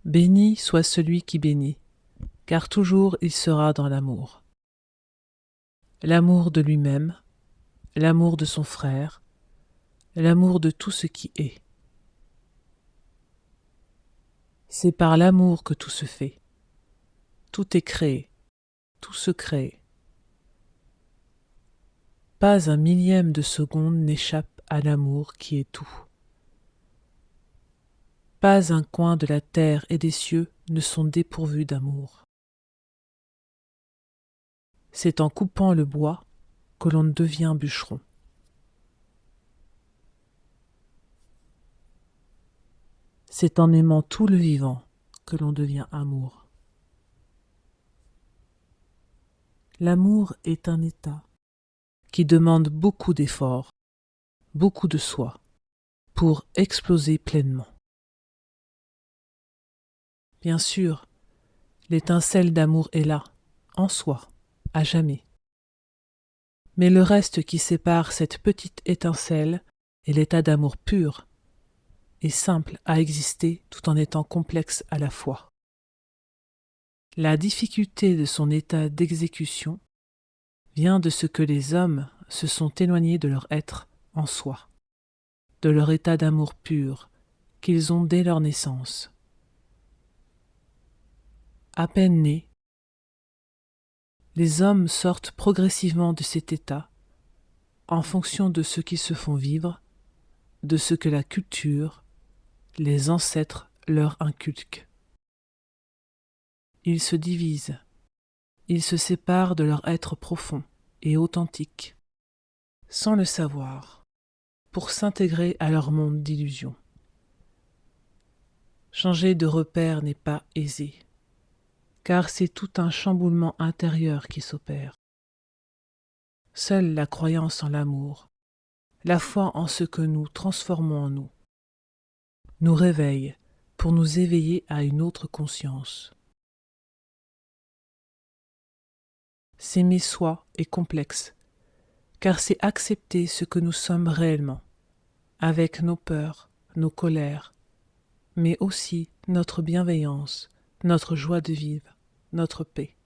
Béni soit celui qui bénit, car toujours il sera dans l'amour. L'amour de lui-même, l'amour de son frère, l'amour de tout ce qui est. C'est par l'amour que tout se fait. Tout est créé, tout se crée. Pas un millième de seconde n'échappe à l'amour qui est tout. Pas un coin de la terre et des cieux ne sont dépourvus d'amour. C'est en coupant le bois que l'on devient bûcheron. C'est en aimant tout le vivant que l'on devient amour. L'amour est un état qui demande beaucoup d'efforts, beaucoup de soi, pour exploser pleinement. Bien sûr, l'étincelle d'amour est là, en soi, à jamais. Mais le reste qui sépare cette petite étincelle et l'état d'amour pur est simple à exister tout en étant complexe à la fois. La difficulté de son état d'exécution vient de ce que les hommes se sont éloignés de leur être en soi, de leur état d'amour pur qu'ils ont dès leur naissance. À peine nés, les hommes sortent progressivement de cet état en fonction de ce qu'ils se font vivre, de ce que la culture, les ancêtres leur inculquent. Ils se divisent, ils se séparent de leur être profond et authentique, sans le savoir, pour s'intégrer à leur monde d'illusions. Changer de repère n'est pas aisé, car c'est tout un chamboulement intérieur qui s'opère. Seule la croyance en l'amour, la foi en ce que nous transformons en nous réveille pour nous éveiller à une autre conscience. S'aimer soi est complexe, car c'est accepter ce que nous sommes réellement, avec nos peurs, nos colères, mais aussi notre bienveillance, notre joie de vivre, notre paix.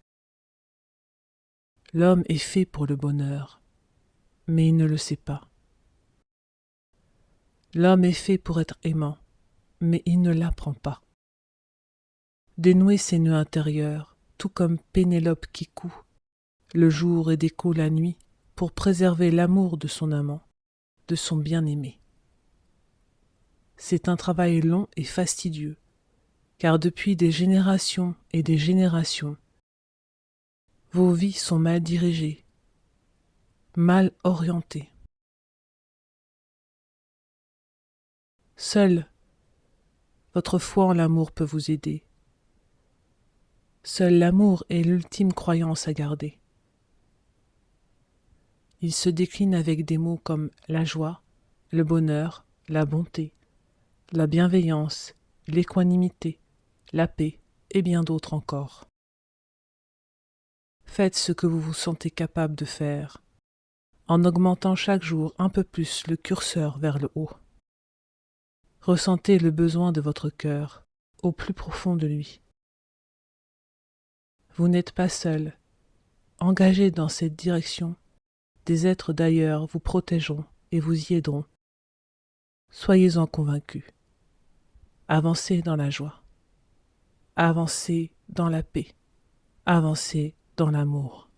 L'homme est fait pour le bonheur, mais il ne le sait pas. L'homme est fait pour être aimant, mais il ne l'apprend pas. Dénouer ses nœuds intérieurs, tout comme Pénélope qui coud, le jour et découd la nuit, pour préserver l'amour de son amant, de son bien-aimé. C'est un travail long et fastidieux, car depuis des générations et des générations, vos vies sont mal dirigées, mal orientées. Seule votre foi en l'amour peut vous aider. Seul l'amour est l'ultime croyance à garder. Il se décline avec des mots comme la joie, le bonheur, la bonté, la bienveillance, l'équanimité, la paix et bien d'autres encore. Faites ce que vous vous sentez capable de faire, en augmentant chaque jour un peu plus le curseur vers le haut. Ressentez le besoin de votre cœur, au plus profond de lui. Vous n'êtes pas seul. Engagez dans cette direction. Des êtres d'ailleurs vous protégeront et vous y aideront. Soyez-en convaincus. Avancez dans la joie. Avancez dans la paix. Avancez dans l'amour.